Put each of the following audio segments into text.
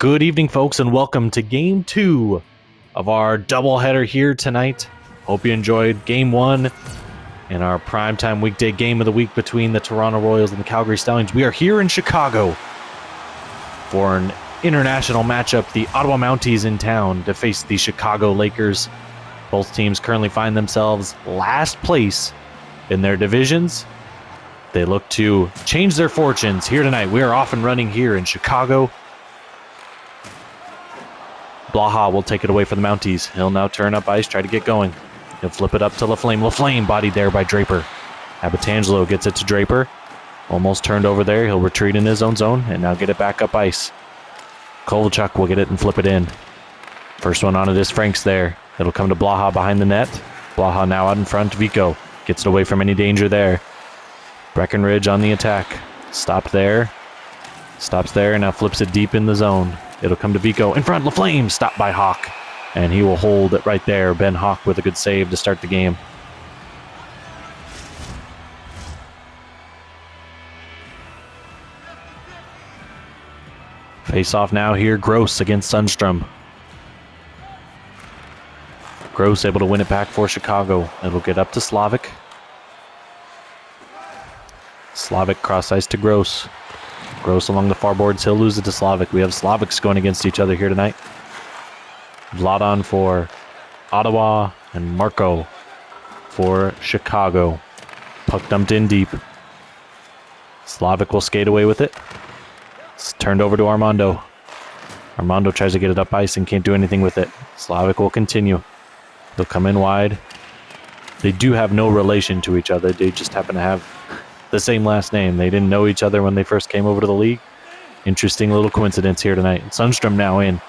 Good evening, folks, and welcome to Game 2 of our doubleheader here tonight. Hope you enjoyed Game 1 in our primetime weekday game of the week between the Toronto Royals and the Calgary Stallions. We are here in Chicago for an international matchup. The Ottawa Mounties in town to face the Chicago Lakers. Both teams currently find themselves last place in their divisions. They look to change their fortunes here tonight. We are off and running here in Chicago. Blaha will take it away for the Mounties. He'll now turn up ice, try to get going. He'll flip it up to LaFlame. LaFlame bodied there by Draper. Abatangelo gets it to Draper. Almost turned over there. He'll retreat in his own zone and now get it back up ice. Kovalchuk will get it and flip it in. First one on it is Franks there. It'll come to Blaha behind the net. Blaha now out in front. Vico gets it away from any danger there. Breckenridge on the attack. Stopped there. Stops there and now flips it deep in the zone. It'll come to Vico. In front, LaFlame. Stopped by Hawk. And he will hold it right there. Ben Hawk with a good save to start the game. Face off now here. Gross against Sundstrom. Gross able to win it back for Chicago. It'll get up to Slavic. Slavic cross ice to Gross. Gross along the far boards. He'll lose it to Slavic. We have Slavics going against each other here tonight. Vladon for Ottawa and Marco for Chicago. Puck dumped in deep. Slavic will skate away with it. It's turned over to Armando. Armando tries to get it up ice and can't do anything with it. Slavic will continue. They'll come in wide. They do have no relation to each other. They just happen to have the same last name. They didn't know each other when they first came over to the league. Interesting little coincidence here tonight. Sundstrom now in.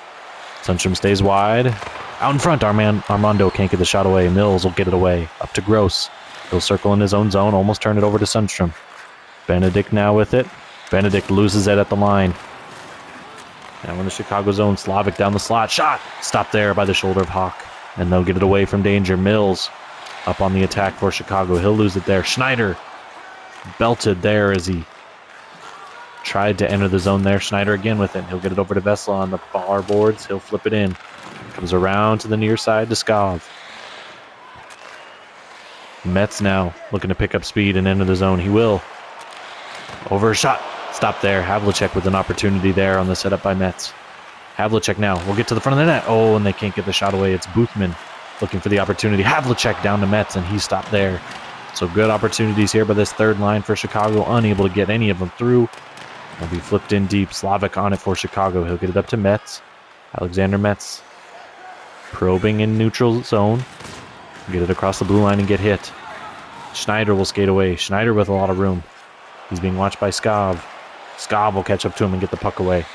Sundstrom stays wide. Out in front, Armando can't get the shot away. Mills will get it away. Up to Gross. He'll circle in his own zone. Almost turn it over to Sundstrom. Benedict now with it. Benedict loses it at the line. Now in the Chicago zone. Slavic down the slot. Shot! Stopped there by the shoulder of Hawk. And they'll get it away from danger. Mills up on the attack for Chicago. He'll lose it there. Schneider belted there as he tried to enter the zone there. Schneider again with it. He'll get it over to Vessel on the far boards. He'll flip it in. Comes around to the near side to Skov. Metz now looking to pick up speed and enter the zone. He will. Over a shot. Stop there. Havlicek with an opportunity there on the setup by Metz. Havlicek now will get to the front of the net. Oh, and they can't get the shot away. It's Boothman looking for the opportunity. Havlicek down to Metz, and he stopped there. So good opportunities here by this third line for Chicago. Unable to get any of them through. They'll be flipped in deep. Slavic on it for Chicago. He'll get it up to Metz. Alexander Metz probing in neutral zone. Get it across the blue line and get hit. Schneider will skate away. Schneider with a lot of room. He's being watched by Skov. Skov will catch up to him and get the puck away.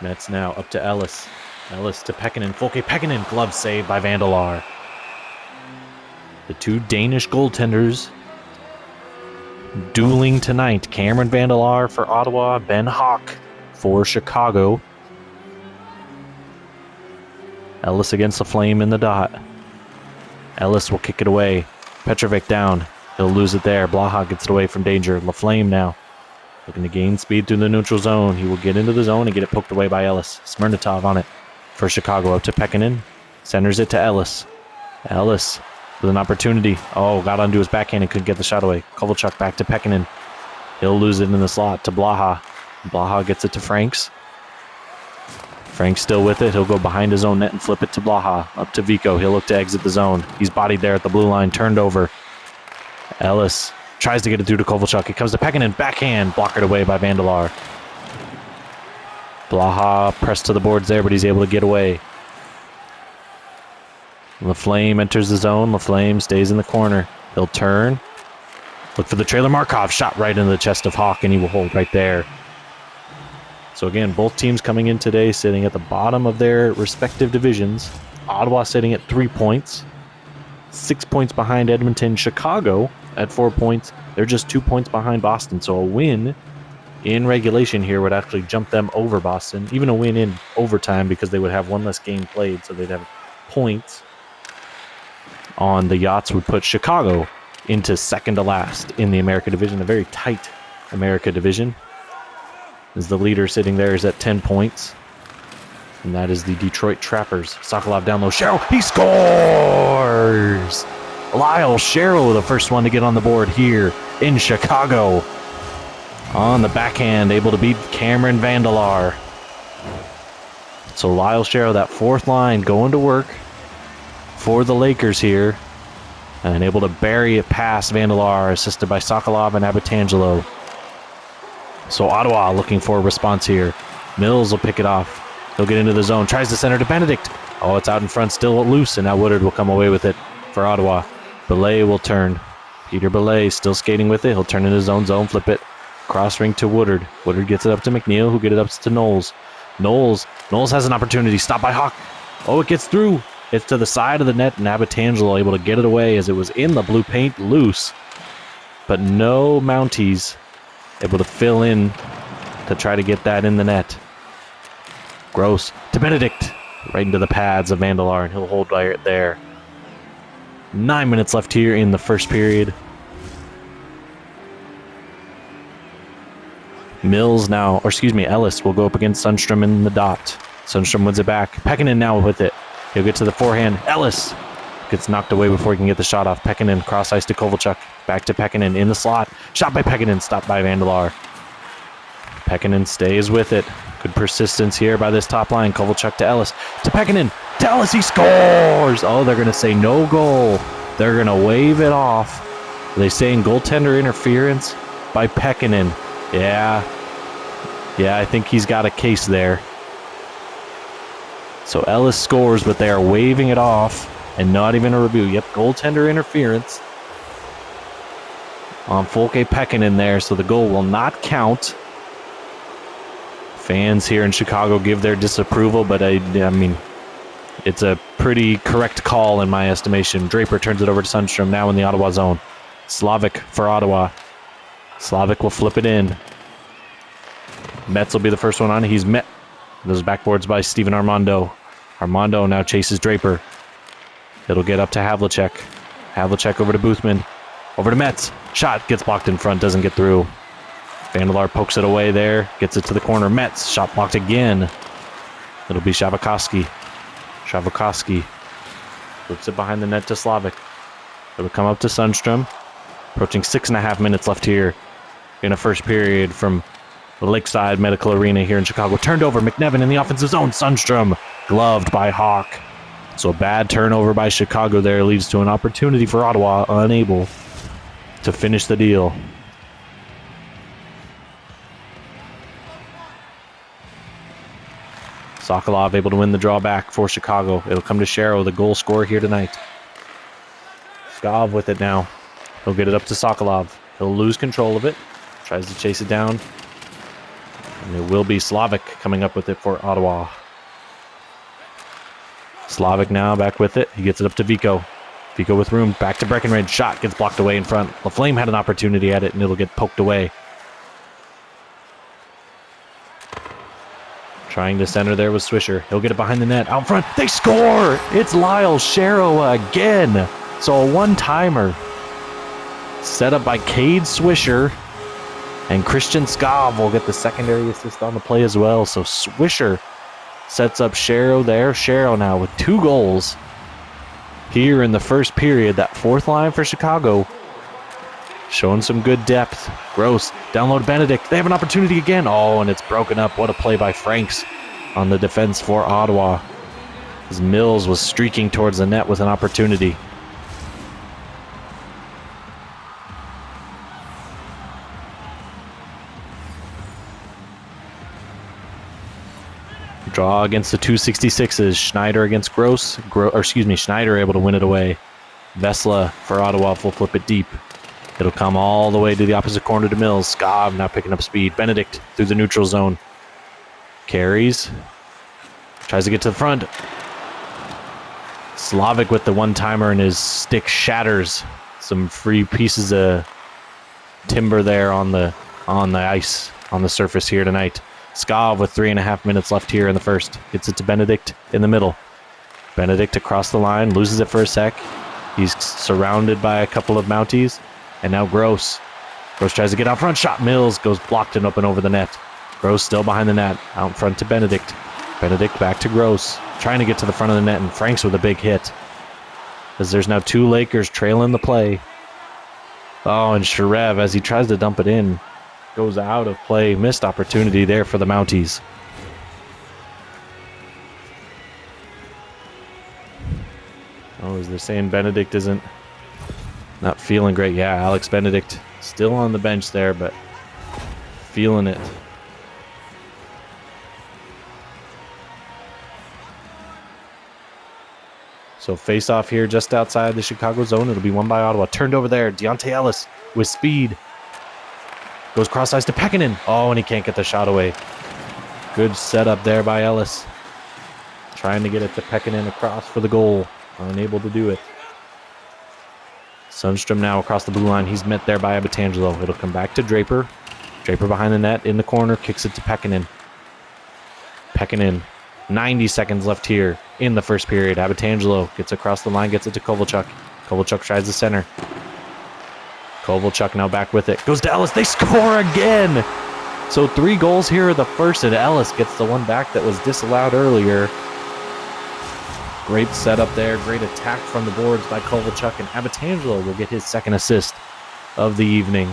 Metz now up to Ellis. Ellis to Pekkanen. Folke Pekkanen. Glove save by Vandelar. The two Danish goaltenders dueling tonight. Cameron Vandelar for Ottawa. Ben Hawk for Chicago. Ellis against the flame in the dot. Ellis will kick it away. Petrovic down. He'll lose it there. Blaha gets it away from danger. LaFlame now looking to gain speed through the neutral zone. He will get into the zone and get it poked away by Ellis. Smirnitov on it for Chicago. Up to Pekkanen. Centers it to Ellis. Ellis with an opportunity. Oh, got onto his backhand and couldn't get the shot away. Kovalchuk back to Pekkanen. He'll lose it in the slot to Blaha. Blaha gets it to Franks. Franks still with it. He'll go behind his own net and flip it to Blaha. Up to Vico. He'll look to exit the zone. He's bodied there at the blue line. Turned over. Ellis tries to get it through to Kovalchuk. It comes to Pekkanen. Backhand. Blockered away by Vandelar. Blaha pressed to the boards there, but he's able to get away. LaFlame enters the zone. LaFlame stays in the corner. He'll turn. Look for the trailer. Markov shot right into the chest of Hawk, and he will hold right there. So again, both teams coming in today sitting at the bottom of their respective divisions. Ottawa sitting at 3 points. 6 points behind Edmonton. Chicago at 4 points. They're just 2 points behind Boston. So a win in regulation here would actually jump them over Boston. Even a win in overtime because they would have one less game played. So they'd have points on the Yachts would put Chicago into second to last in the America division. A very tight America division. As the leader sitting there is at 10 points. And that is the Detroit Trappers. Sokolov down low. Sherrill, he scores! Lyle Sherrill, the first one to get on the board here in Chicago. On the backhand, able to beat Cameron Vandelar. So Lyle Sherrill, that fourth line, going to work for the Lakers here. And able to bury it past Vandelar, assisted by Sokolov and Abitangelo. So Ottawa looking for a response here. Mills will pick it off. He'll get into the zone. Tries to center to Benedict. Oh, it's out in front, still loose, and now Woodard will come away with it for Ottawa. Belay will turn. Peter Belay still skating with it. He'll turn into his own zone, flip it. Cross ring to Woodard. Woodard gets it up to McNeil, who gets it up to Knowles. Knowles has an opportunity. Stopped by Hawk. Oh, it gets through. It's to the side of the net, and Abitangelo able to get it away as it was in the blue paint, loose. But no Mounties able to fill in to try to get that in the net. Gross to Benedict. Right into the pads of Vandelar, and he'll hold right there. 9 minutes left here in the first period. Ellis will go up against Sundstrom in the dot. Sundstrom wins it back. Pekkanen now with it. He'll get to the forehand. Ellis gets knocked away before he can get the shot off. Pekkanen cross ice to Kovalchuk. Back to Pekkanen in the slot. Shot by Pekkanen, stopped by Vandelar. Pekkanen stays with it. Good persistence here by this top line. Kovalchuk to Ellis. To Pekkanen. To Ellis. He scores! Oh, they're going to say no goal. They're going to wave it off. Are they saying goaltender interference by Pekkanen? Yeah, I think he's got a case there. So Ellis scores, but they are waving it off and not even a review. Yep, goaltender interference on Folke Pekkanen there, so the goal will not count. Fans here in Chicago give their disapproval, but I mean, it's a pretty correct call in my estimation. Draper turns it over to Sundstrom, now in the Ottawa zone. Slavic for Ottawa. Slavic will flip it in. Metz will be the first one on. He's met. Those backboards by Steven Armando. Armando now chases Draper. It'll get up to Havlicek. Havlicek over to Boothman. Over to Metz. Shot gets blocked in front, doesn't get through. Vandelar pokes it away there. Gets it to the corner. Metz. Shot blocked again. It'll be Shavkovsky. Shavkovsky flips it behind the net to Slavic. It'll come up to Sundstrom. Approaching 6.5 minutes left here in a first period from Lakeside Medical Arena here in Chicago. Turned over, McNevin in the offensive zone. Sundstrom gloved by Hawk. So a bad turnover by Chicago there leads to an opportunity for Ottawa, unable to finish the deal. Sokolov able to win the drawback for Chicago. It'll come to Sherrill, the goal scorer here tonight. Skov with it now. He'll get it up to Sokolov. He'll lose control of it. Tries to chase it down. And it will be Slavic coming up with it for Ottawa. Slavic now back with it. He gets it up to Vico. Vico with room. Back to Breckenridge. Shot gets blocked away in front. LaFlame had an opportunity at it, and it'll get poked away. Trying to center there was Swisher. He'll get it behind the net. Out front. They score! It's Lyle Sherrill again. So a one-timer. Set up by Cade Swisher. And Christian Skov will get the secondary assist on the play as well. So Swisher sets up Sherrill there. Sherrill now with 2 goals here in the first period. That fourth line for Chicago showing some good depth. Gross. Download Benedict. They have an opportunity again. Oh, and it's broken up. What a play by Franks on the defense for Ottawa. As Mills was streaking towards the net with an opportunity. Draw against the 266s. Schneider against Gross. Schneider able to win it away. Vesla for Ottawa will flip it deep. It'll come all the way to the opposite corner to Mills. Skov now picking up speed. Benedict through the neutral zone. Carries. Tries to get to the front. Slavic with the one-timer, and his stick shatters. Some free pieces of timber there on the ice, on the surface here tonight. Skov with 3.5 minutes left here in the first. Gets it to Benedict in the middle. Benedict across the line, loses it for a sec. He's surrounded by a couple of Mounties. And now Gross. Gross tries to get out front. Shot. Mills goes blocked and up and over the net. Gross still behind the net. Out in front to Benedict. Benedict back to Gross. Trying to get to the front of the net, and Franks with a big hit. As there's now 2 Lakers trailing the play. Oh, and Sharev, as he tries to dump it in, goes out of play. Missed opportunity there for the Mounties. Oh, as they're saying Benedict isn't not feeling great. Yeah, Alex Benedict still on the bench there, but feeling it. So face off here just outside the Chicago zone. It'll be won by Ottawa. Turned over there. Deontay Ellis with speed. Goes cross ice to Pekkanen. Oh, and he can't get the shot away. Good setup there by Ellis. Trying to get it to Pekkanen across for the goal. Unable to do it. Sundstrom now across the blue line. He's met there by Abbatangelo. It'll come back to Draper. Draper behind the net in the corner. Kicks it to Pekkanen. Pekkanen. 90 seconds left here in the first period. Abbatangelo gets across the line. Gets it to Kovalchuk. Kovalchuk tries the center. Kovalchuk now back with it. Goes to Ellis. They score again. So 3 goals here are the first, and Ellis gets the one back that was disallowed earlier. Great setup there. Great attack from the boards by Kovalchuk, and Abbatangelo will get his second assist of the evening.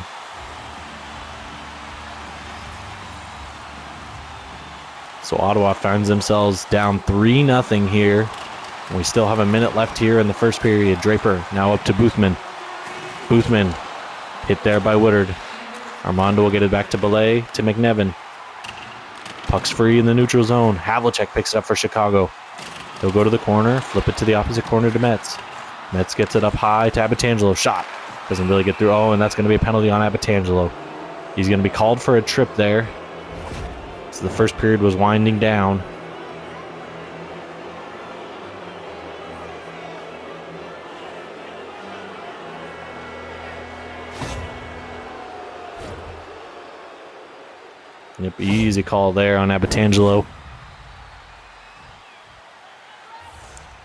So Ottawa finds themselves down 3-0 here. And we still have a minute left here in the first period. Draper now up to Boothman. Boothman hit there by Woodard. Armando will get it back to Belay, to McNevin. Puck's free in the neutral zone. Havlicek picks it up for Chicago. He'll go to the corner, flip it to the opposite corner to Metz. Metz gets it up high to Abbatangelo. Shot. Doesn't really get through. Oh, and that's going to be a penalty on Abbatangelo. He's going to be called for a trip there. So the first period was winding down. Yep, easy call there on Abbatangelo.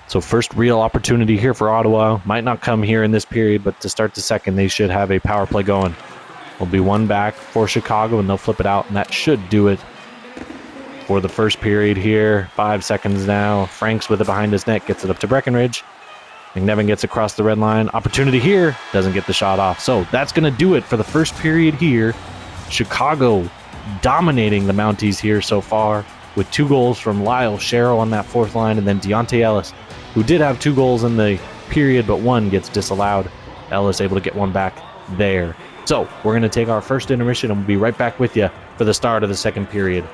So first real opportunity here for Ottawa. Might not come here in this period, but to start the second, they should have a power play going. Will be one back for Chicago, and they'll flip it out, and that should do it for the first period here. 5 seconds now. Franks with it behind his net, gets it up to Breckenridge. McNevin gets across the red line. Opportunity here. Doesn't get the shot off. So that's going to do it for the first period here. Chicago dominating the Mounties here so far with 2 goals from Lyle Sherrill on that fourth line, and then Deontay Ellis, who did have 2 goals in the period, but one gets disallowed. Ellis able to get one back there. So we're going to take our first intermission, and we'll be right back with you for the start of the second period.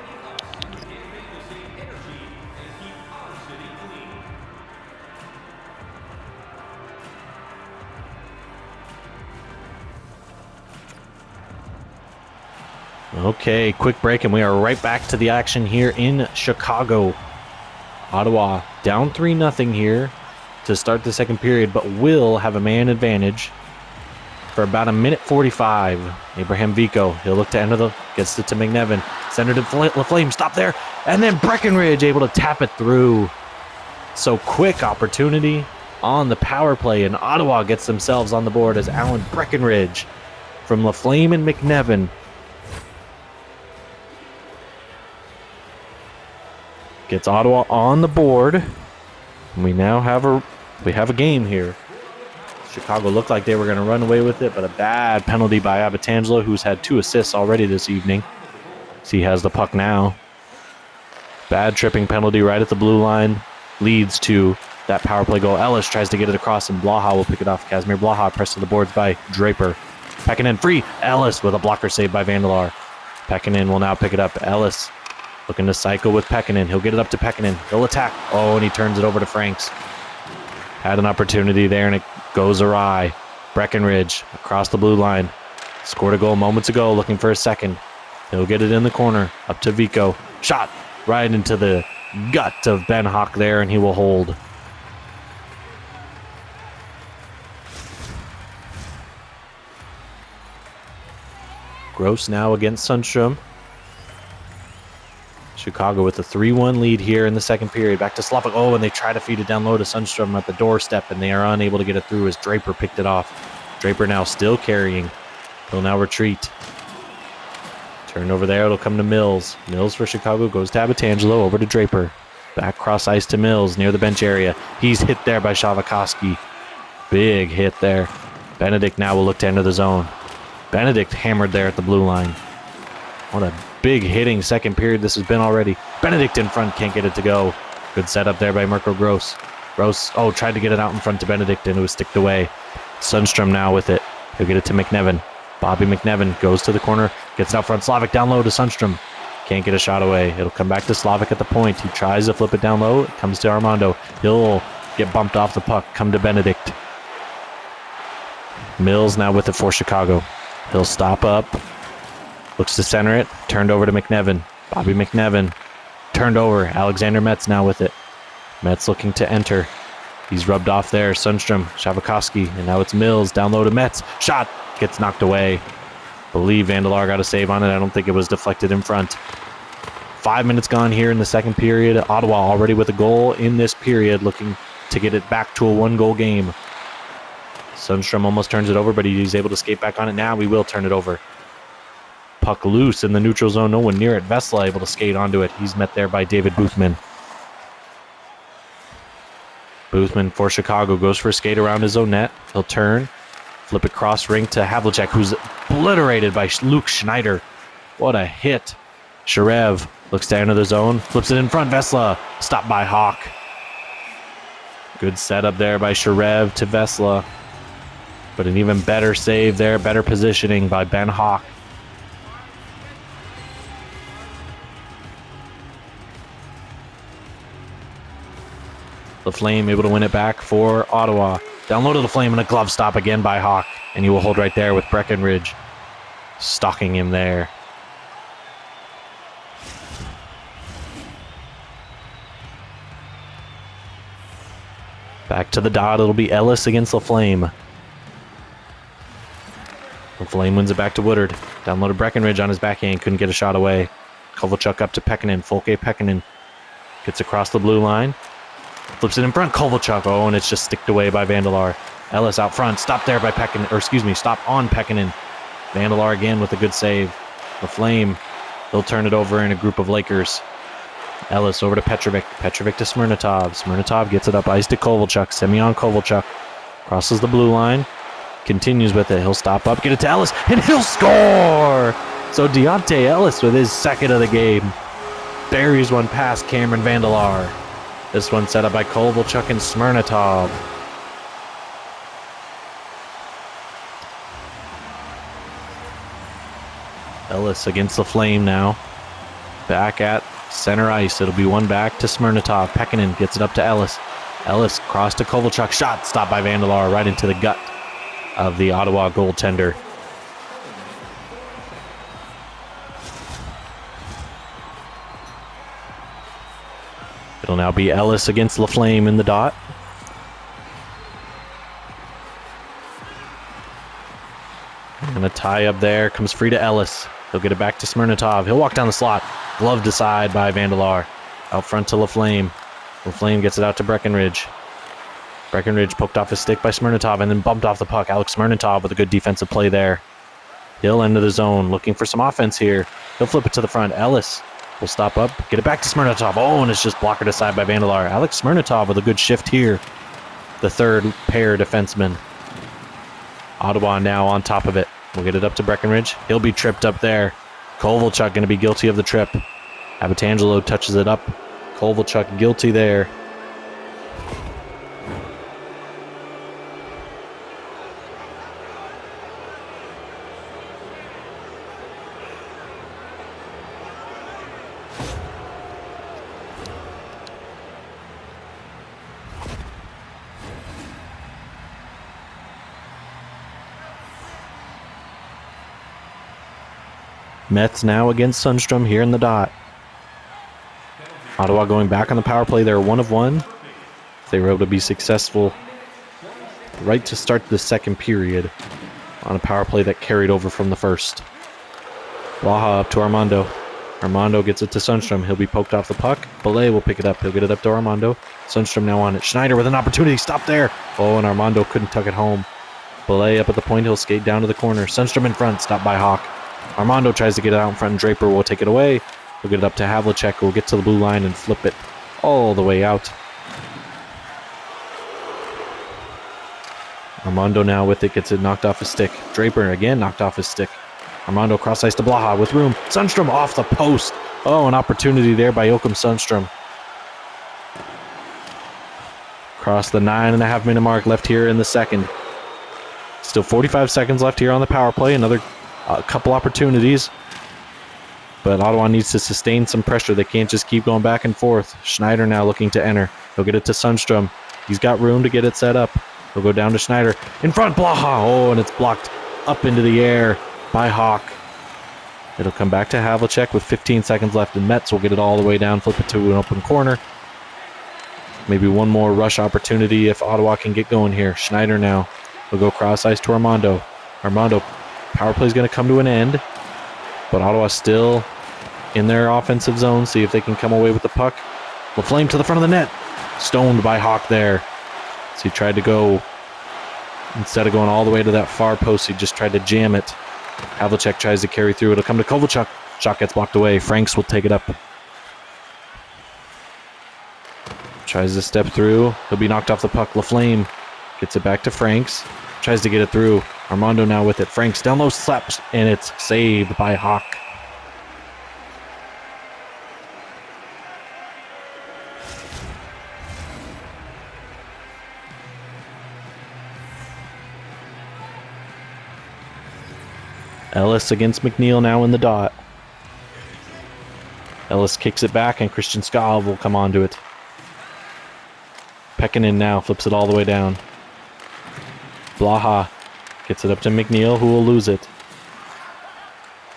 Okay, quick break, and we are right back to the action here in Chicago. Ottawa down 3-0 here to start the second period, but will have a man advantage for about 1:45. Abraham Vico, he'll look to enter gets it to McNevin. Center to Laflame, stop there, and then Breckenridge able to tap it through. So quick opportunity on the power play, and Ottawa gets themselves on the board as Alan Breckenridge from Laflame and McNevin gets Ottawa on the board. And we now have a game here. Chicago looked like they were going to run away with it, but a bad penalty by Abbatangelo, who's had 2 assists already this evening. So he has the puck now. Bad tripping penalty right at the blue line leads to that power play goal. Ellis tries to get it across, and Blaha will pick it off. Casimir Blaha pressed to the boards by Draper. Pekkanen free. Ellis with a blocker save by Vandelar. Pekkanen will now pick it up. Ellis looking to cycle with Pekkanen. He'll get it up to Pekkanen. He'll attack. Oh, and he turns it over to Franks. Had an opportunity there, and it goes awry. Breckenridge across the blue line. Scored a goal moments ago, looking for a second. He'll get it in the corner. Up to Vico. Shot right into the gut of Ben Hawk there, and he will hold. Gross now against Sundstrom. Chicago with a 3-1 lead here in the second period. Back to Slavik. Oh, and they try to feed it down low to Sundstrom at the doorstep, and they are unable to get it through as Draper picked it off. Draper now still carrying. He'll now retreat. Turned over there, it'll come to Mills. Mills for Chicago, goes to Abitangelo, over to Draper. Back cross ice to Mills, near the bench area. He's hit there by Slavikoski. Big hit there. Benedict now will look to enter the zone. Benedict hammered there at the blue line. What a big hitting second period this has been already. Benedict in front, can't get it to go. Good setup there by Mirko Gross. Gross, tried to get it out in front to Benedict, and it was sticked away. Sundstrom now with it. He'll get it to McNevin. Bobby McNevin goes to the corner, gets it out front. Slavik down low to Sundstrom. Can't get a shot away. It'll come back to Slavik at the point. He tries to flip it down low. It comes to Armando. He'll get bumped off the puck. Come to Benedict. Mills now with it for Chicago. He'll stop up. Looks to center it. Turned over to McNevin. Bobby McNevin. Turned over. Alexander Metz now with it. Metz looking to enter. He's rubbed off there. Sundstrom, Slavikoski, and now it's Mills. Down low to Metz. Shot. Gets knocked away. Believe Vandelar got a save on it. I don't think it was deflected in front. 5 minutes gone here in the second period. Ottawa already with a goal in this period, looking to get it back to a one-goal game. Sundstrom almost turns it over, but he's able to skate back on it now. We will turn it over. Puck loose in the neutral zone. No one near it. Vesla able to skate onto it. He's met there by David Boothman. Boothman for Chicago goes for a skate around his own net. He'll turn. Flip it cross ring to Havlicek, who's obliterated by Luke Schneider. What a hit. Sharev looks down to the zone. Flips it in front. Vesla stopped by Hawk. Good setup there by Sharev to Vesla. But an even better save there. Better positioning by Ben Hawk. The Flame able to win it back for Ottawa. Down low to the Flame and a glove stop again by Hawk. And he will hold right there with Breckenridge stalking him there. Back to the dot. It'll be Ellis against the Flame. The Flame wins it back to Woodard. Down low to Breckenridge on his backhand. Couldn't get a shot away. Kovalchuk up to Pekkanen. Folke Pekkanen gets across the blue line. Flips it in front. Kovalchuk. And it's just sticked away by Vandelar. Ellis out front. Stopped there by Pekkanen. Or excuse me, stopped on Pekkanen. Vandelar again with a good save. The Flame, they'll turn it over in a group of Lakers. Ellis over to Petrovic. Petrovic to Smirnotov. Smirnotov gets it up ice to Kovalchuk. Semyon Kovalchuk crosses the blue line. Continues with it. He'll stop up, get it to Ellis, and he'll score! So Deontay Ellis with his second of the game. Buries one past Cameron Vandelar. This one set up by Kovalchuk and Smirnotov. Ellis against the Flame now. Back at center ice. It'll be one back to Smirnotov. Pekkanen gets it up to Ellis. Ellis cross to Kovalchuk. Shot stopped by Vandelar right into the gut of the Ottawa goaltender. It'll now be Ellis against LaFlame in the dot. And a tie up there. Comes free to Ellis. He'll get it back to Smirnotov. He'll walk down the slot. Gloved aside by Vandelar. Out front to LaFlame. LaFlame gets it out to Breckenridge. Breckenridge poked off his stick by Smirnotov and then bumped off the puck. Alex Smirnotov with a good defensive play there. He'll enter the zone, looking for some offense here. He'll flip it to the front. Ellis will stop up, get it back to Smirnotov. And it's just blockered aside by Vandelar. Alex Smirnotov with a good shift here. The third pair defenseman. Ottawa now on top of it. We'll get it up to Breckenridge. He'll be tripped up there. Kovalchuk going to be guilty of the trip. Abitangelo touches it up. Kovalchuk guilty there. Metz now against Sundstrom here in the dot. Ottawa going back on the power play. They're 1 of 1. They were able to be successful right to start the second period on a power play that carried over from the first. Blaha up to Armando. Armando gets it to Sundstrom. He'll be poked off the puck. Belay will pick it up. He'll get it up to Armando. Sundstrom now on it. Schneider with an opportunity. Stop there. And Armando couldn't tuck it home. Belay up at the point. He'll skate down to the corner. Sundstrom in front. Stopped by Hawk. Armando tries to get it out in front, and Draper will take it away. We'll get it up to Havlicek, who will get to the blue line and flip it all the way out. Armando now with it, gets it knocked off his stick. Draper again knocked off his stick. Armando cross ice to Blaha with room. Sundstrom off the post. Oh, an opportunity there by Joachim Sundstrom. Across the 9.5 minute mark left here in the second. Still 45 seconds left here on the power play. Another couple opportunities. But Ottawa needs to sustain some pressure. They can't just keep going back and forth. Schneider now looking to enter. He'll get it to Sundstrom. He's got room to get it set up. He'll go down to Schneider. In front, Blaha. Oh, and it's blocked up into the air by Hawk. It'll come back to Havlicek with 15 seconds left, and Metz will get it all the way down, flip it to an open corner. Maybe one more rush opportunity if Ottawa can get going here. Schneider now will go cross ice to Armando. Armando, power play is going to come to an end, but Ottawa still in their offensive zone. See if they can come away with the puck. Laflame to the front of the net. Stoned by Hawk there. So he tried to go, instead of going all the way to that far post, he just tried to jam it. Havlicek tries to carry through. It'll come to Kovalchuk. Shot gets blocked away. Franks will take it up. Tries to step through. He'll be knocked off the puck. Laflame gets it back to Franks. Tries to get it through. Armando now with it. Franks down low, slaps, and it's saved by Hawk. Ellis against McNeil now in the dot. Ellis kicks it back, and Christian Skov will come onto it. Pekkanen now flips it all the way down. Blaha gets it up to McNeil, who will lose it.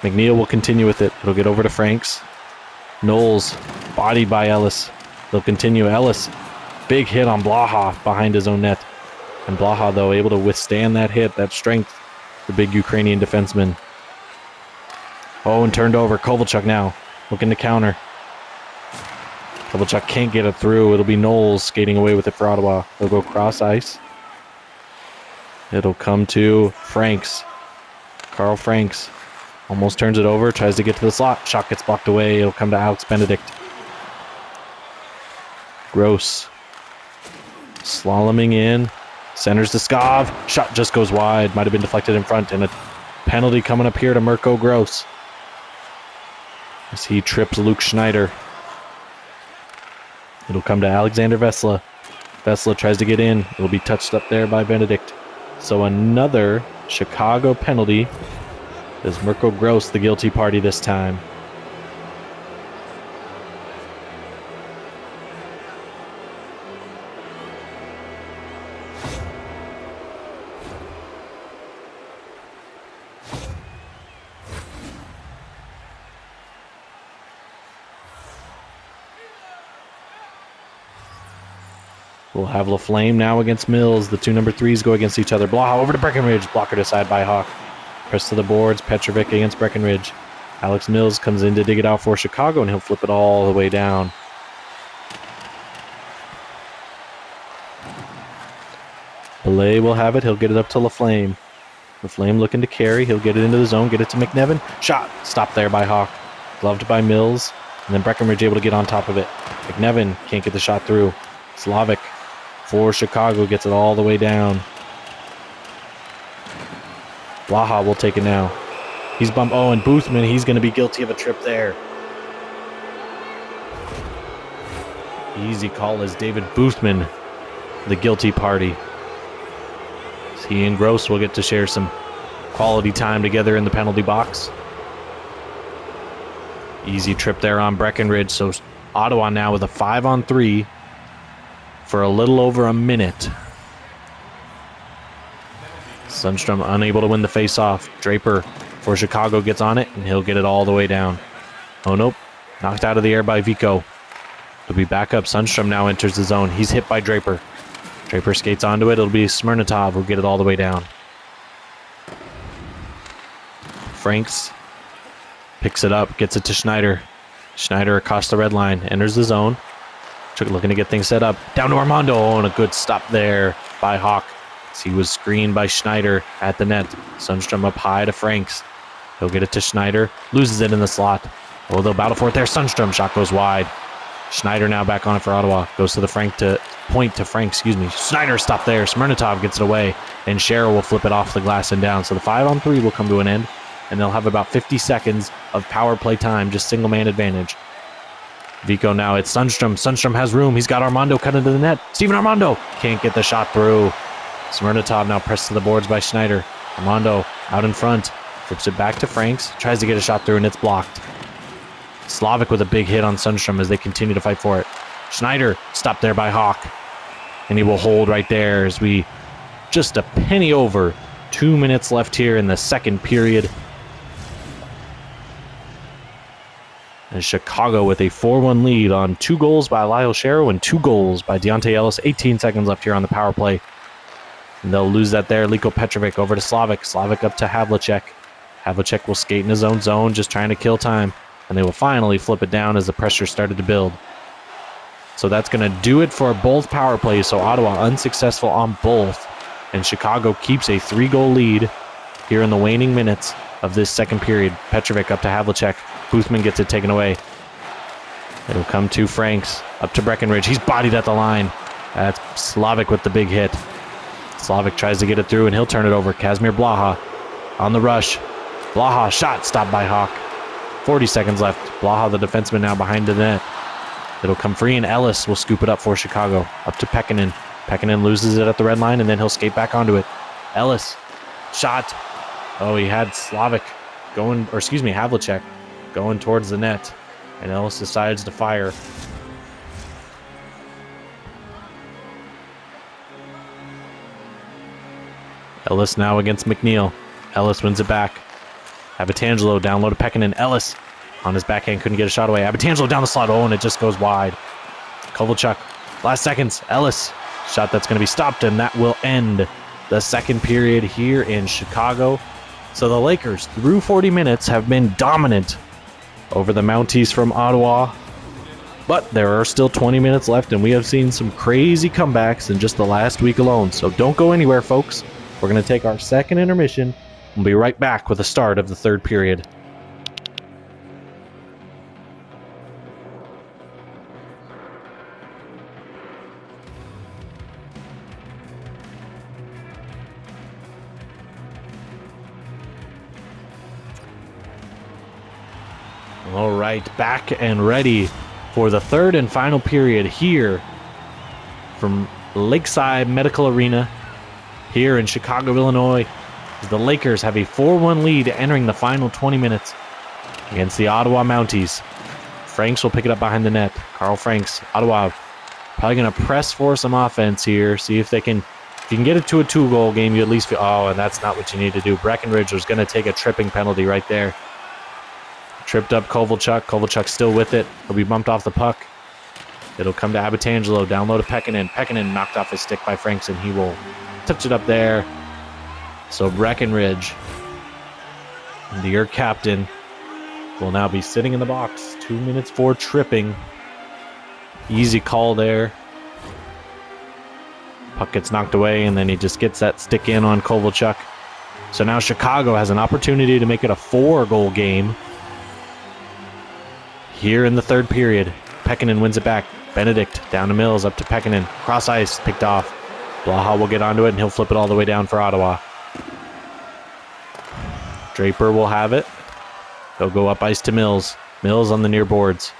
McNeil will continue with it. It'll get over to Franks. Knowles, bodied by Ellis. They'll continue. Ellis, big hit on Blaha behind his own net. And Blaha, though, able to withstand that hit, that strength, the big Ukrainian defenseman. Oh, and turned over. Kovalchuk now looking to counter. Kovalchuk can't get it through. It'll be Knowles skating away with it for Ottawa. They'll go cross ice. It'll come to Franks. Carl Franks almost turns it over, tries to get to the slot. Shot gets blocked away. It'll come to Alex Benedict. Gross. Slaloming in. Centers to Skov. Shot just goes wide. Might have been deflected in front. And a penalty coming up here to Mirko Gross, as he trips Luke Schneider. It'll come to Alexander Vesla. Vesla tries to get in. It'll be touched up there by Benedict. So another Chicago penalty. Is Mirko Gross the guilty party this time? We'll have Laflame now against Mills. The two number threes go against each other. Blaha over to Breckenridge. Blocker to side by Hawk. Press to the boards. Petrovic against Breckenridge. Alex Mills comes in to dig it out for Chicago, and he'll flip it all the way down. Belay will have it. He'll get it up to Laflame. Laflame looking to carry. He'll get it into the zone. Get it to McNevin. Shot. Stopped there by Hawk. Gloved by Mills. And then Breckenridge able to get on top of it. McNevin can't get the shot through. Slavic for Chicago gets it all the way down. Blaha will take it now. He's bumped. Oh, and Boothman, he's going to be guilty of a trip there. Easy call as David Boothman, the guilty party. He and Gross will get to share some quality time together in the penalty box. Easy trip there on Breckenridge. So Ottawa now with a 5-on-3 for a little over a minute. Sundstrom unable to win the face-off. Draper for Chicago gets on it, and he'll get it all the way down. Oh, nope. Knocked out of the air by Vico. It'll be back up. Sundstrom now enters the zone. He's hit by Draper. Draper skates onto it. It'll be Smirnatov who'll get it all the way down. Franks picks it up, gets it to Schneider. Schneider across the red line, enters the zone. Looking to get things set up. Down to Armando. Oh, and a good stop there by Hawk. He was screened by Schneider at the net. Sundstrom up high to Franks. He'll get it to Schneider. Loses it in the slot. Oh, they'll battle for it there. Sundstrom. Shot goes wide. Schneider now back on it for Ottawa. Goes to the Frank to point to Frank, Schneider stopped there. Smirnotov gets it away. And Sherrill will flip it off the glass and down. So the 5-on-3 will come to an end. And they'll have about 50 seconds of power play time. Just single man advantage. Vico now, it's Sundstrom. Sundstrom has room. He's got Armando cut into the net. Steven Armando can't get the shot through. Smirnotov now pressed to the boards by Schneider. Armando out in front. Flips it back to Franks. Tries to get a shot through and it's blocked. Slavic with a big hit on Sundstrom as they continue to fight for it. Schneider stopped there by Hawk. And he will hold right there as we just a penny over. 2 minutes left here in the second period. And Chicago with a 4-1 lead on 2 goals by Lyle Sherrill and 2 goals by Deontay Ellis. 18 seconds left here on the power play. And they'll lose that there. Liko Petrovic over to Slavic. Slavic up to Havlicek. Havlicek will skate in his own zone, just trying to kill time. And they will finally flip it down as the pressure started to build. So that's going to do it for both power plays. So Ottawa unsuccessful on both. And Chicago keeps a 3-goal lead here in the waning minutes of this second period. Petrovic up to Havlicek. Boothman gets it taken away. It'll come to Franks. Up to Breckenridge. He's bodied at the line. That's Slavic with the big hit. Slavic tries to get it through, and he'll turn it over. Kazimir Blaha on the rush. Blaha shot stopped by Hawk. 40 seconds left. Blaha, the defenseman, now behind the net. It'll come free, and Ellis will scoop it up for Chicago. Up to Pekkanen. Pekkanen loses it at the red line, and then he'll skate back onto it. Ellis. Shot. Oh, he had Havlicek going towards the net. And Ellis decides to fire. Ellis now against McNeil. Ellis wins it back. Abitangelo down low to Pekkanen. Ellis on his backhand couldn't get a shot away. Abitangelo down the slot. Oh, and it just goes wide. Kovalchuk. Last seconds. Ellis. Shot that's going to be stopped, and that will end the second period here in Chicago. So the Lakers, through 40 minutes, have been dominant over the Mounties from Ottawa. But there are still 20 minutes left, and we have seen some crazy comebacks in just the last week alone. So don't go anywhere, folks. We're going to take our second intermission. We'll be right back with the start of the third period. All right, back and ready for the third and final period here from Lakeside Medical Arena here in Chicago, Illinois. The Lakers have a 4-1 lead entering the final 20 minutes against the Ottawa Mounties. Franks will pick it up behind the net. Carl Franks, Ottawa, probably going to press for some offense here. See if they can, if you can get it to a 2-goal game, you at least feel, oh, and that's not what you need to do. Breckenridge was going to take a tripping penalty right there. Tripped up Kovalchuk. Kovalchuk still with it. He'll be bumped off the puck. It'll come to Abitangelo. Down low to Pekkanen. Pekkanen knocked off his stick by Franks, and he will touch it up there. So Breckenridge, your captain, will now be sitting in the box. 2 minutes for tripping. Easy call there. Puck gets knocked away, and then he just gets that stick in on Kovalchuk. So now Chicago has an opportunity to make it a 4-goal game here in the third period. Pekkanen wins it back. Benedict down to Mills, up to Pekkanen. Cross ice, picked off. Blaha will get onto it, and he'll flip it all the way down for Ottawa. Draper will have it. He'll go up ice to Mills. Mills on the near boards.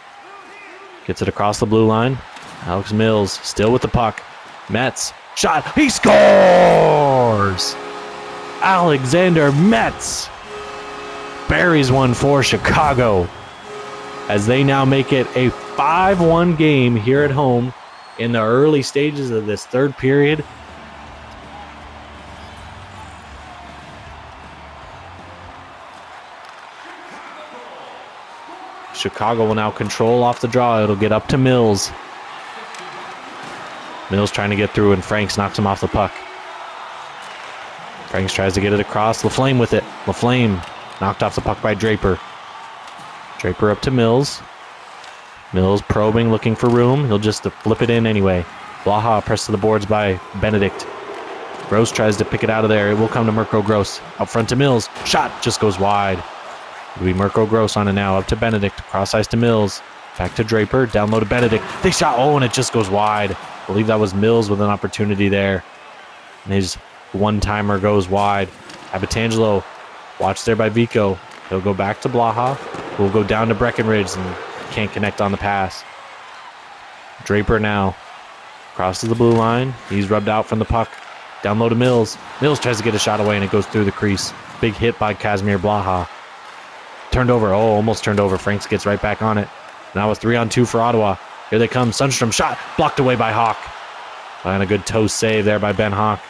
Gets it across the blue line. Alex Mills still with the puck. Metz. Shot. He scores! Alexander Metz buries one for Chicago as they now make it a 5-1 game here at home in the early stages of this third period. Chicago will now control off the draw. It'll get up to Mills. Mills trying to get through, and Franks knocks him off the puck. Franks tries to get it across. LaFlame with it. LaFlame knocked off the puck by Draper. Draper up to Mills. Mills probing, looking for room. He'll just flip it in anyway. Blaha pressed to the boards by Benedict. Gross tries to pick it out of there. It will come to Mirko Gross. Out front to Mills. Shot just goes wide. It'll be Mirko Gross on it now. Up to Benedict. Cross ice to Mills. Back to Draper. Down low to Benedict. They shot. Oh, and it just goes wide. I believe that was Mills with an opportunity there. And his one-timer goes wide. Abitangelo. Watched there by Vico. He'll go back to Blaha. Who'll go down to Breckenridge and can't connect on the pass. Draper now. Crosses the blue line. He's rubbed out from the puck. Down low to Mills. Mills tries to get a shot away and it goes through the crease. Big hit by Kazimir Blaha. Turned over. Oh, almost turned over. Franks gets right back on it. Now it's 3-on-2 for Ottawa. Here they come. Sundstrom shot. Blocked away by Hawk. And a good toe save there by Ben Hawk.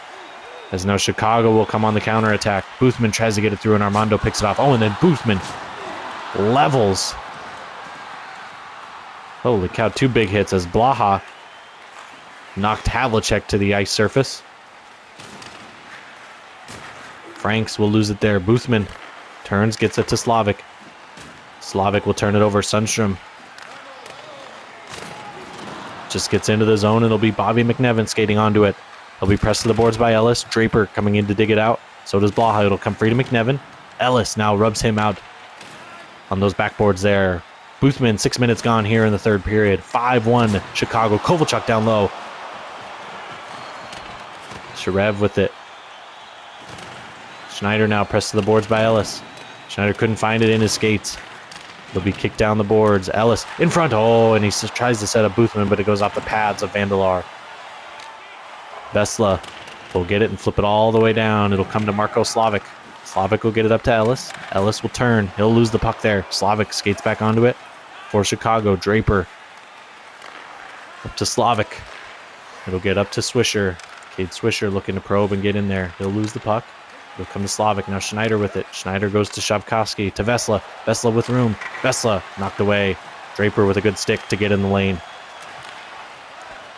As now Chicago will come on the counterattack. Boothman tries to get it through and Armando picks it off. Oh, and then Boothman levels. Holy cow, 2 big hits as Blaha knocked Havlicek to the ice surface. Franks will lose it there. Boothman turns, gets it to Slavic. Slavic will turn it over. Sundstrom just gets into the zone, and it'll be Bobby McNevin skating onto it. He'll be pressed to the boards by Ellis. Draper coming in to dig it out. So does Blaha. It'll come free to McNevin. Ellis now rubs him out on those backboards there. Boothman, 6 minutes gone here in the third period. 5-1 Chicago. Kovalchuk down low. Sharev with it. Schneider now pressed to the boards by Ellis. Schneider couldn't find it in his skates. They'll be kicked down the boards. Ellis in front. Oh, and he tries to set up Boothman, but it goes off the pads of Vandelar. Vesla will get it and flip it all the way down. It'll come to Marko Slavic. Slavic will get it up to Ellis. Ellis will turn. He'll lose the puck there. Slavic skates back onto it for Chicago. Draper up to Slavic. It'll get up to Swisher. Cade Swisher looking to probe and get in there. He'll lose the puck. It'll come to Slavic. Now Schneider with it. Schneider goes to Shavkovsky. To Vesla. Vesla with room. Vesla knocked away. Draper with a good stick to get in the lane.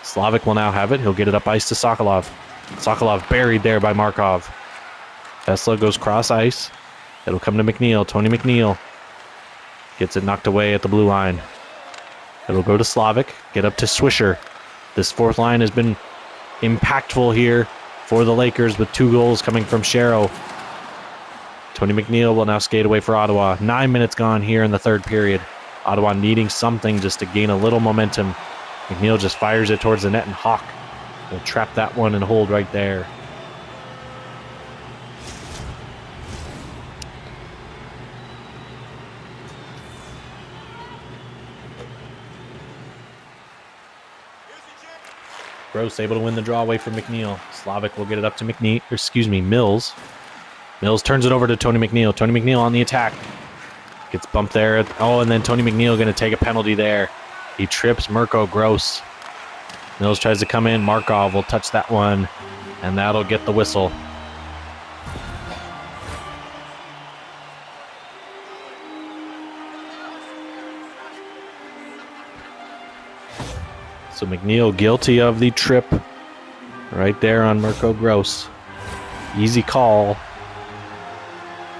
Slavic will now have it. He'll get it up ice to Sokolov. Sokolov buried there by Markov. Vesla goes cross ice. It'll come to McNeil. Tony McNeil gets it knocked away at the blue line. It'll go to Slavic. Get up to Swisher. This fourth line has been impactful here for the Lakers with 2 goals coming from Shero. Tony McNeil will now skate away for Ottawa. 9 minutes gone here in the third period. Ottawa needing something just to gain a little momentum. McNeil just fires it towards the net, and Hawk will trap that one and hold right there. Gross able to win the draw away from McNeil. Slavic will get it up to Mills. Mills turns it over to Tony McNeil. Tony McNeil on the attack. Gets bumped there. And then Tony McNeil going to take a penalty there. He trips Mirko Gross. Mills tries to come in. Markov will touch that one, and that'll get the whistle. So McNeil guilty of the trip right there on Mirko Gross. Easy call.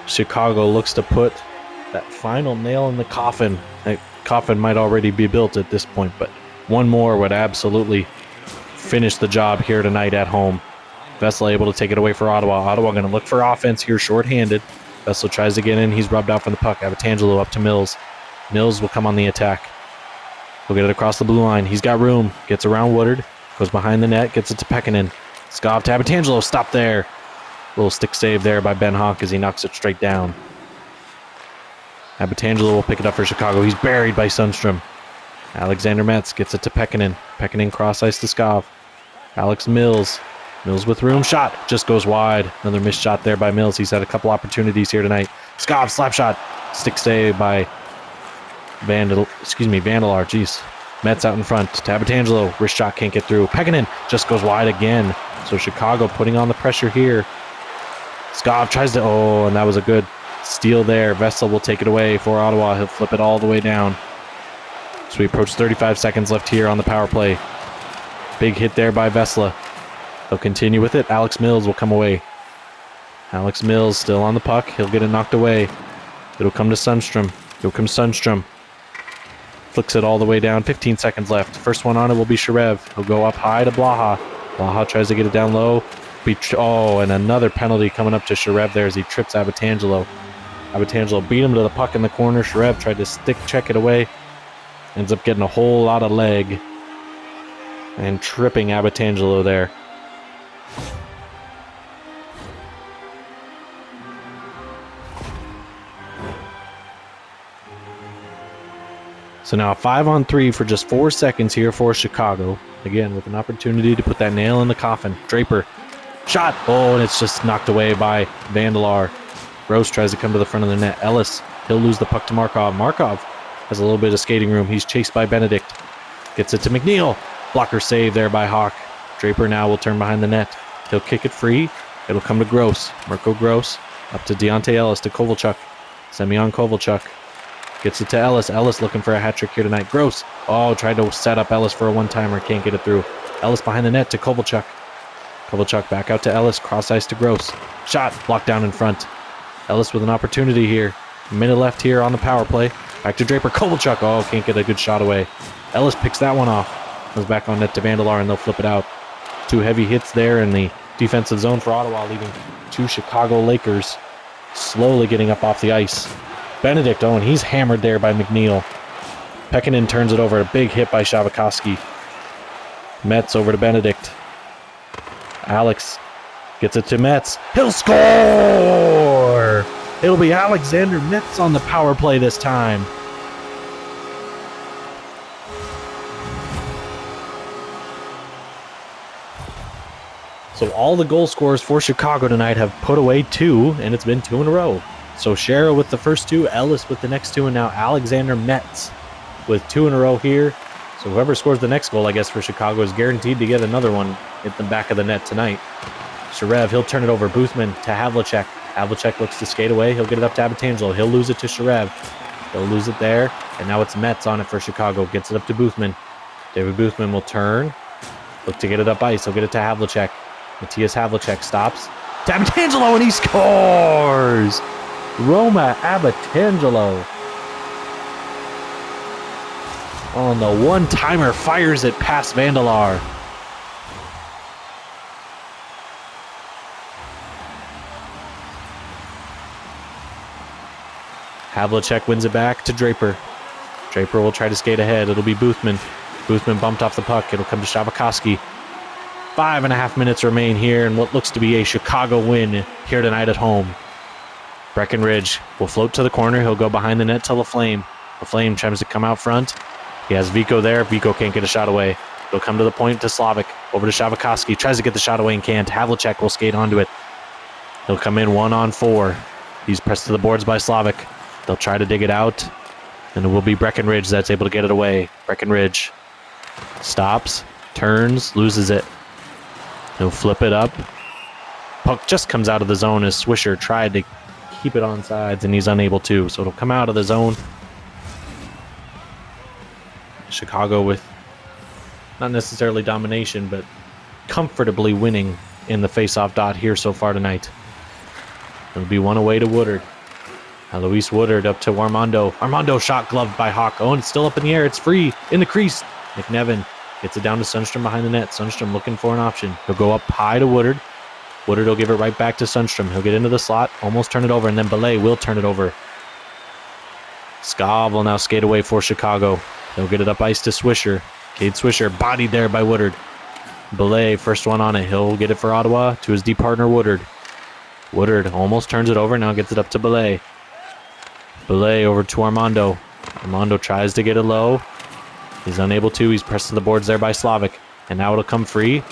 Chicago looks to put that final nail in the coffin. That coffin might already be built at this point, but one more would absolutely finish the job here tonight at home. Vesla able to take it away for Ottawa. Ottawa going to look for offense here shorthanded. Vesla tries to get in. He's rubbed out from the puck. Abitangelo up to Mills. Mills will come on the attack. He'll get it across the blue line. He's got room. Gets around Woodard. Goes behind the net. Gets it to Pekkanen. Skov to Abitangelo. Stop there. Little stick save there by Ben Hawk as he knocks it straight down. Abitangelo will pick it up for Chicago. He's buried by Sundstrom. Alexander Metz gets it to Pekkanen. Pekkanen cross ice to Skov. Alex Mills. Mills with room. Shot. Just goes wide. Another missed shot there by Mills. He's had a couple opportunities here tonight. Skov slap shot. Stick save by Vandelar. Jeez. Metz out in front. To Abitangelo. Wrist shot can't get through. Pekkanen just goes wide again. So Chicago putting on the pressure here. Skov tries to... Oh, and that was a good steal there. Vesla will take it away for Ottawa. He'll flip it all the way down. So we approach 35 seconds left here on the power play. Big hit there by Vesla. They'll continue with it. Alex Mills will come away. Alex Mills still on the puck. He'll get it knocked away. It'll come to Sundstrom. Here comes Sundstrom. Flicks it all the way down. 15 seconds left. First one on it will be Sharev. He'll go up high to Blaha. Blaha tries to get it down low. And another penalty coming up to Sharev there as he trips Abitangelo. Abatangelo beat him to the puck in the corner. Sharev tried to stick check it away. Ends up getting a whole lot of leg and tripping Abatangelo there. So now 5-on-3 for just 4 seconds here for Chicago. Again, with an opportunity to put that nail in the coffin. Draper, shot! Oh, and it's just knocked away by Vandelar. Gross tries to come to the front of the net. Ellis, he'll lose the puck to Markov. Markov has a little bit of skating room. He's chased by Benedict. Gets it to McNeil. Blocker save there by Hawk. Draper now will turn behind the net. He'll kick it free. It'll come to Gross. Mirko Gross up to Deontay Ellis to Kovalchuk. Semyon Kovalchuk. Gets it to Ellis. Ellis looking for a hat trick here tonight. Gross. Oh, tried to set up Ellis for a one-timer. Can't get it through. Ellis behind the net to Kovalchuk. Kovalchuk back out to Ellis. Cross ice to Gross. Shot. Blocked down in front. Ellis with an opportunity here. A minute left here on the power play. Back to Draper. Kovalchuk. Oh, can't get a good shot away. Ellis picks that one off. Goes back on net to Vandelar, and they'll flip it out. 2 heavy hits there in the defensive zone for Ottawa, leaving 2 Chicago Lakers slowly getting up off the ice. Benedict, oh, and he's hammered there by McNeil. Pekkanen turns it over. A big hit by Shavikoski. Metz over to Benedict. Alex gets it to Metz. He'll score! It'll be Alexander Metz on the power play this time. So all the goal scorers for Chicago tonight have put away 2, and it's been 2 in a row. So Shara with the first 2, Ellis with the next 2, and now Alexander Metz with 2 in a row here. So whoever scores the next goal, I guess, for Chicago is guaranteed to get another one at the back of the net tonight. Sharev, he'll turn it over. Boothman to Havlicek. Havlicek looks to skate away. He'll get it up to Abatangelo. He'll lose it to Sharev. He'll lose it there, and now it's Metz on it for Chicago. Gets it up to Boothman. David Boothman will turn. Look to get it up ice. He'll get it to Havlicek. Matthias Havlicek stops. To Abatangelo, and he scores! Roma Abatangelo on the one-timer fires it past Vandelar. Havlicek wins it back to Draper. Draper will try to skate ahead. It'll be Boothman. Boothman bumped off the puck. It'll come to Shavikoski. 5.5 minutes remain here in what looks to be a Chicago win here tonight at home. Breckenridge will float to the corner. He'll go behind the net to LaFlame. LaFlame tries to come out front. He has Vico there. Vico can't get a shot away. He'll come to the point to Slavic. Over to Shavikoski. Tries to get the shot away and can't. Havlicek will skate onto it. He'll come in 1-on-4. He's pressed to the boards by Slavic. They'll try to dig it out. And it will be Breckenridge that's able to get it away. Breckenridge stops, turns, loses it. He'll flip it up. Puck just comes out of the zone as Swisher tried to keep it on sides, and he's unable to. So it'll come out of the zone. Chicago with not necessarily domination, but comfortably winning in the face-off dot here so far tonight. It'll be one away to Woodard. Luis Woodard up to Armando. Armando shot gloved by Hawk. Oh, and it's still up in the air. It's free in the crease. McNevin gets it down to Sundstrom behind the net. Sundstrom looking for an option. He'll go up high to Woodard. Woodard will give it right back to Sundstrom. He'll get into the slot, almost turn it over, and then Belay will turn it over. Skav will now skate away for Chicago. He'll get it up ice to Swisher. Cade Swisher bodied there by Woodard. Belay, first one on it. He'll get it for Ottawa to his D partner Woodard. Woodard almost turns it over, now gets it up to Belay. Belay over to Armando. Armando tries to get it low. He's unable to. He's pressed to the boards there by Slavic. And now it'll come free.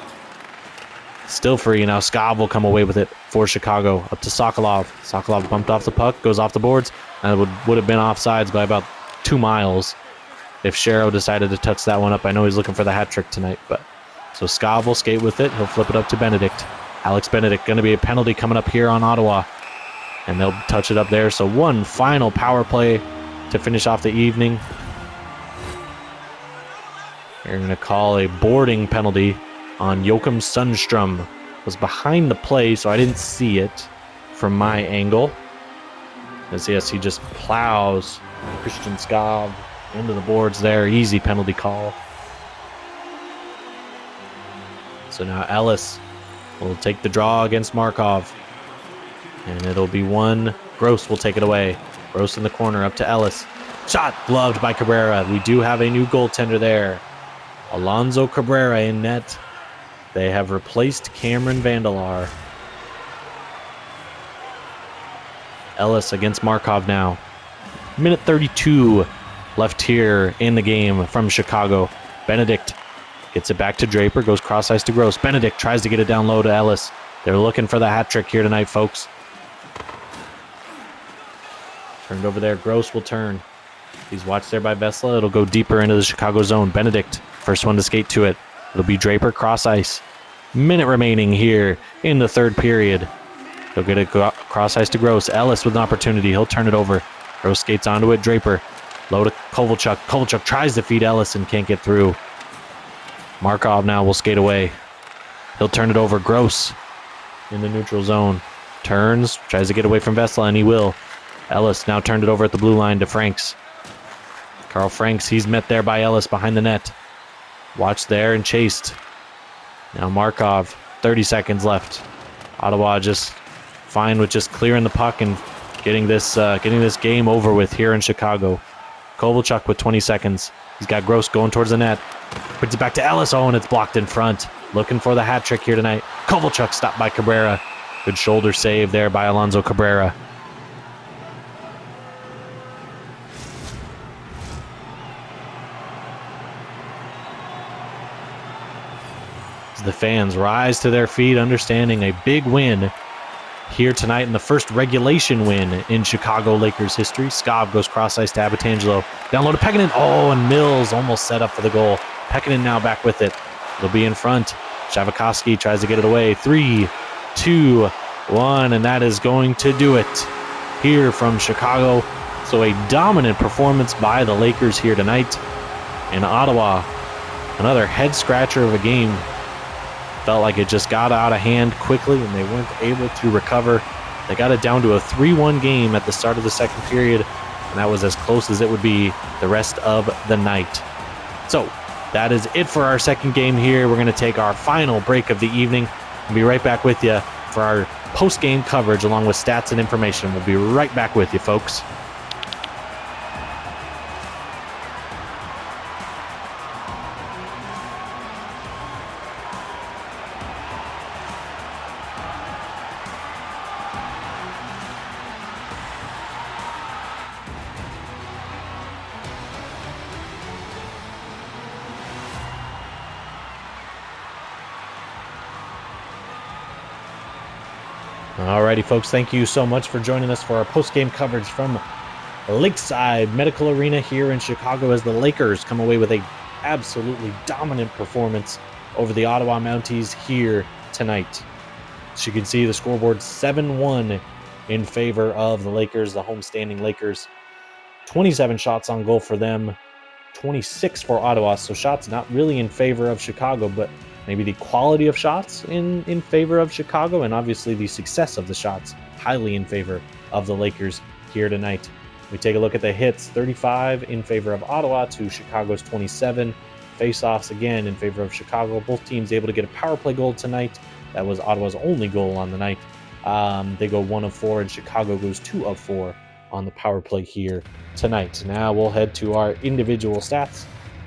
Still free. Now Skav will come away with it for Chicago. Up to Sokolov. Sokolov bumped off the puck. Goes off the boards. And it would have been offsides by about 2 miles if Shero decided to touch that one up. I know he's looking for the hat trick tonight. But so Skav will skate with it. He'll flip it up to Benedict. Alex Benedict. Going to be a penalty coming up here on Ottawa. And they'll touch it up there. So one final power play to finish off the evening. They're going to call a boarding penalty on Joachim Sundstrom. Was behind the play, so I didn't see it from my angle. As yes, he just plows Christian Skav into the boards there. Easy penalty call. So now Ellis will take the draw against Markov. And it'll be one. Gross will take it away. Gross in the corner up to Ellis. Shot gloved by Cabrera. We do have a new goaltender there. Alonzo Cabrera in net. They have replaced Cameron Vandelar. Ellis against Markov now. Minute 32 left here in the game from Chicago. Benedict gets it back to Draper, goes cross ice to Gross. Benedict tries to get it down low to Ellis. They're looking for the hat trick here tonight, folks. Turned over there. Gross will turn. He's watched there by Vesla. It'll go deeper into the Chicago zone. Benedict, first one to skate to it. It'll be Draper cross ice. Minute remaining here in the third period. He'll get it cross ice to Gross. Ellis with an opportunity. He'll turn it over. Gross skates onto it. Draper. Low to Kovalchuk. Kovalchuk tries to feed Ellis and can't get through. Markov now will skate away. He'll turn it over. Gross in the neutral zone. Turns. Tries to get away from Vesla, and he will. Ellis now turned it over at the blue line to Franks. Carl Franks, he's met there by Ellis behind the net. Watched there and chased. Now Markov, 30 seconds left. Ottawa just fine with just clearing the puck and getting this game over with here in Chicago. Kovalchuk with 20 seconds. He's got Gross going towards the net. Puts it back to Ellis. Oh, and it's blocked in front. Looking for the hat trick here tonight. Kovalchuk stopped by Cabrera. Good shoulder save there by Alonzo Cabrera. The fans rise to their feet, understanding a big win here tonight in the first regulation win in Chicago Lakers history. Skov goes cross ice to Abitangelo. Down low to Pekkanen. Oh, and Mills almost set up for the goal. Pekkanen now back with it. It'll be in front. Shavikoski tries to get it away. 3, 2, 1, and that is going to do it here from Chicago. So a dominant performance by the Lakers here tonight. In Ottawa, another head scratcher of a game. Felt like it just got out of hand quickly and they weren't able to recover. They got it down to a 3-1 game at the start of the second period, and that was as close as it would be the rest of the night. So that is it for our second game here. We're going to take our final break of the evening and be right back with you for our post-game coverage along with stats and information. We'll be right back with you, folks. Alrighty, folks, thank you so much for joining us for our post-game coverage from Lakeside Medical Arena here in Chicago as the Lakers come away with a absolutely dominant performance over the Ottawa Mounties here tonight. As you can see, the scoreboard 7-1 in favor of the Lakers, the homestanding Lakers. 27 shots on goal for them, 26 for Ottawa, so shots not really in favor of Chicago, but maybe the quality of shots in favor of Chicago, and obviously the success of the shots highly in favor of the Lakers here tonight. We take a look at the hits, 35 in favor of Ottawa to Chicago's 27. Face-offs again in favor of Chicago. Both teams able to get a power play goal tonight. That was Ottawa's only goal on the night. They go 1 of 4, and Chicago goes 2 of 4 on the power play here tonight. Now we'll head to our individual stats.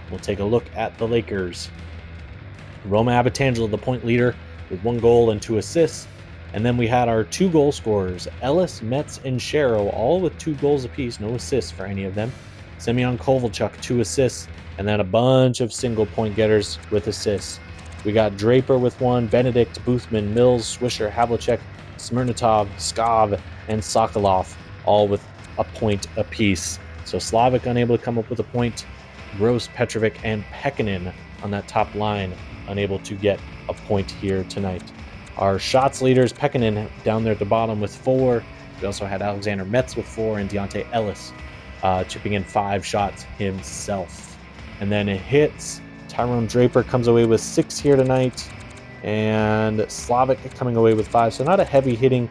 We'll take a look at the Lakers. Roma Abitangelo, the point leader, with 1 goal and 2 assists. And then we had our 2 goal scorers, Ellis, Metz, and Shero, all with 2 goals apiece, no assists for any of them. Semyon Kovalchuk, 2 assists, and then a bunch of single point getters with assists. We got Draper with 1, Benedict, Boothman, Mills, Swisher, Havlicek, Smirnatov, Skov, and Sokolov, all with a point apiece. So Slavic unable to come up with a point. Gross, Petrovic, and Pekkanen on that top line unable to get a point here tonight. Our shots leaders, Pekkanen down there at the bottom with 4. We also had Alexander Metz with 4 and Deontay Ellis chipping in 5 shots himself. And then it hits. Tyrone Draper comes away with 6 here tonight, and Slavic coming away with 5. So not a heavy hitting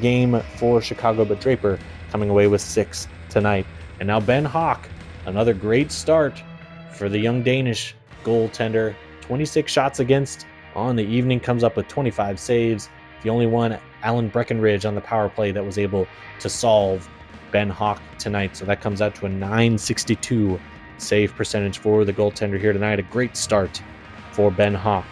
game for Chicago, but Draper coming away with 6 tonight. And now Ben Hawk, another great start for the young Danish goaltender. 26 shots against on the evening, comes up with 25 saves. The only one Alan Breckenridge on the power play that was able to solve Ben Hawk tonight. So that comes out to a .962 save percentage for the goaltender here tonight. A great start for Ben Hawk.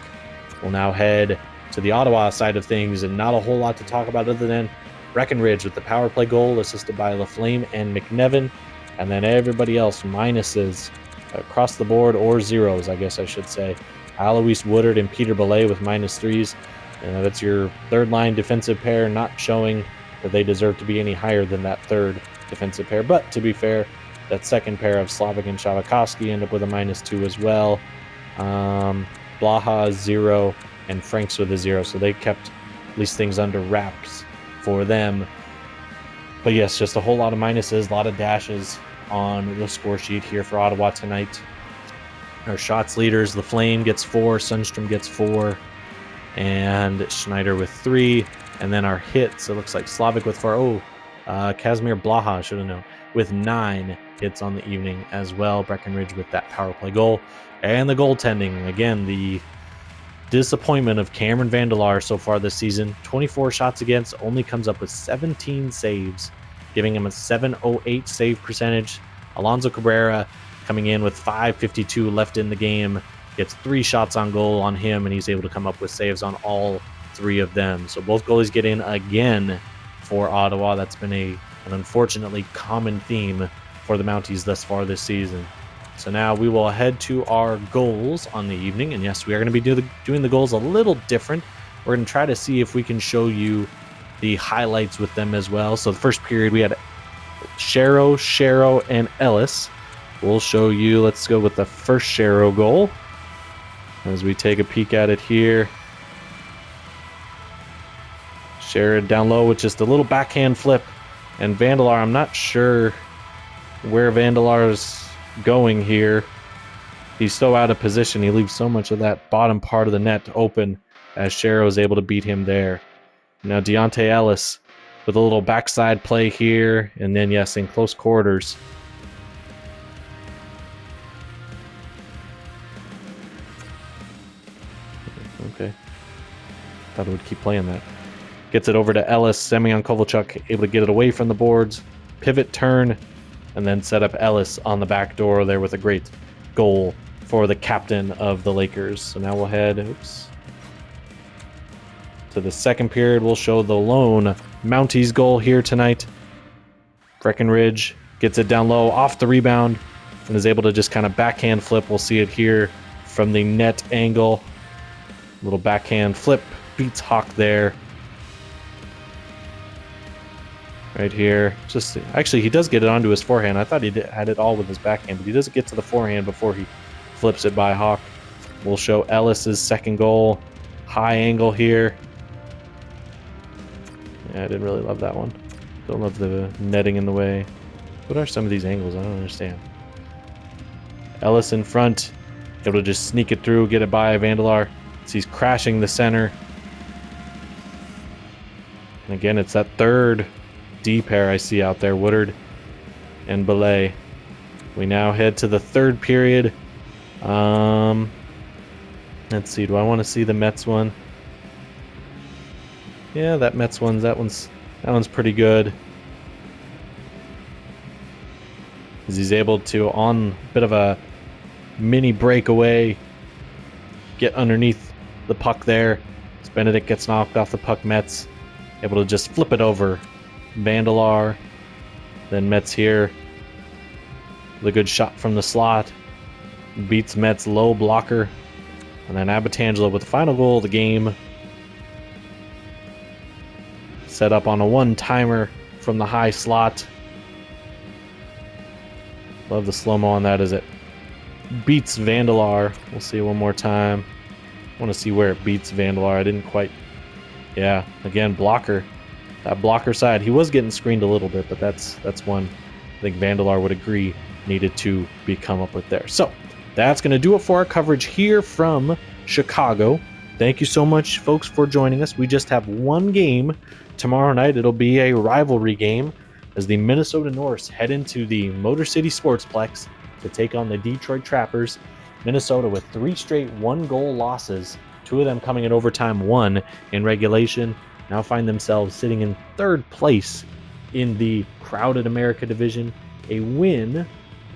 We'll now head to the Ottawa side of things, and not a whole lot to talk about other than Breckenridge with the power play goal, assisted by LaFlame and McNevin. And then everybody else minuses across the board, or zeros, I guess I should say. Alois Woodard and Peter Belay with -3s. That's your third line defensive pair, not showing that they deserve to be any higher than that third defensive pair. But to be fair, that second pair of Slavik and Shavakovsky end up with a -2 as well. Blaha 0 and Franks with a 0. So they kept at least things under wraps for them. But yes, just a whole lot of minuses, a lot of dashes on the score sheet here for Ottawa tonight. Our shots leaders, LaFlame gets 4, Sundstrom gets 4, and Schneider with 3. And then our hits, it looks like Slavik with 4. Kazimir Blaha, should have known, with 9 hits on the evening as well. Breckenridge with that power play goal. And the goaltending, again, the disappointment of Cameron Vandelar so far this season. 24 shots against, only comes up with 17 saves, giving him a .708 save percentage. Alonso Cabrera coming in with .552 left in the game, gets 3 shots on goal on him, and he's able to come up with saves on all 3 of them. So both goalies get in again for Ottawa. That's been an unfortunately common theme for the Mounties thus far this season. So now we will head to our goals on the evening. And yes, we are going to be doing the goals a little different. We're going to try to see if we can show you the highlights with them as well. So the first period, we had Shero, and Ellis. We'll show you, let's go with the first Shero goal as we take a peek at it here. Shero down low with just a little backhand flip. And Vandelar, I'm not sure where Vandelar's going here. He's so out of position. He leaves so much of that bottom part of the net open as Shero is able to beat him there. Now Deontay Ellis with a little backside play here, and then yes, in close quarters. Okay. Thought it would keep playing that. Gets it over to Ellis. Semyon Kovalchuk able to get it away from the boards. Pivot turn, and then set up Ellis on the back door there with a great goal for the captain of the Lakers. So now we'll head to the second period. We'll show the lone Mounties goal here tonight. Breckenridge gets it down low off the rebound and is able to just kind of backhand flip. We'll see it here from the net angle. Little backhand flip, beats Hawk there. Right here. Just actually, he does get it onto his forehand. I thought he had it all with his backhand, but he does get to the forehand before he flips it by Hawk. We'll show Ellis's second goal. High angle here. Yeah, I didn't really love that one. Don't love the netting in the way. What are some of these angles? I don't understand. Ellis in front, able to just sneak it through, get it by Vandelar. So he's crashing the center. And again, it's that third D pair I see out there, Woodard and Belay. We now head to the third period. Let's see, do I want to see the Mets one? Yeah, that Mets one's that one's pretty good. As he's able to, on a bit of a mini breakaway, get underneath the puck there. As Benedict gets knocked off the puck, Mets able to just flip it over Vandelar. Then Mets here. The good shot from the slot. Beats Mets low blocker. And then Abatangelo with the final goal of the game. Set up on a one-timer from the high slot. Love the slow-mo on that as it beats Vandelar. We'll see one more time. I want to see where it beats Vandelar. I didn't quite... Yeah, again, blocker. That blocker side. He was getting screened a little bit, but that's one I think Vandelar would agree needed to be come up with there. So, that's going to do it for our coverage here from Chicago. Thank you so much, folks, for joining us. We just have one game tomorrow night. It'll be a rivalry game as the Minnesota Norse head into the Motor City Sportsplex to take on the Detroit Trappers. Minnesota with 3 straight one-goal losses, 2 of them coming in overtime, 1 in regulation. now find themselves sitting in third place in the crowded America division. A win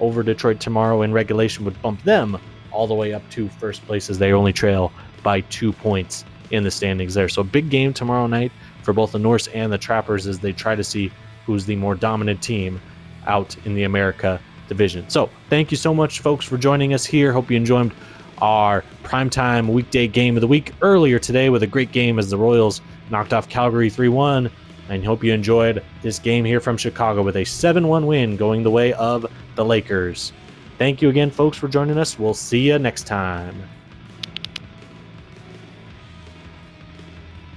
over Detroit tomorrow in regulation would bump them all the way up to first place as they only trail by 2 points in the standings there. So a big game tomorrow night for both the Norse and the Trappers as they try to see who's the more dominant team out in the America division. So thank you so much, folks, for joining us here. Hope you enjoyed our primetime weekday game of the week earlier today with a great game as the Royals knocked off Calgary 3-1. And hope you enjoyed this game here from Chicago with a 7-1 win going the way of the Lakers. Thank you again, folks, for joining us. We'll see you next time.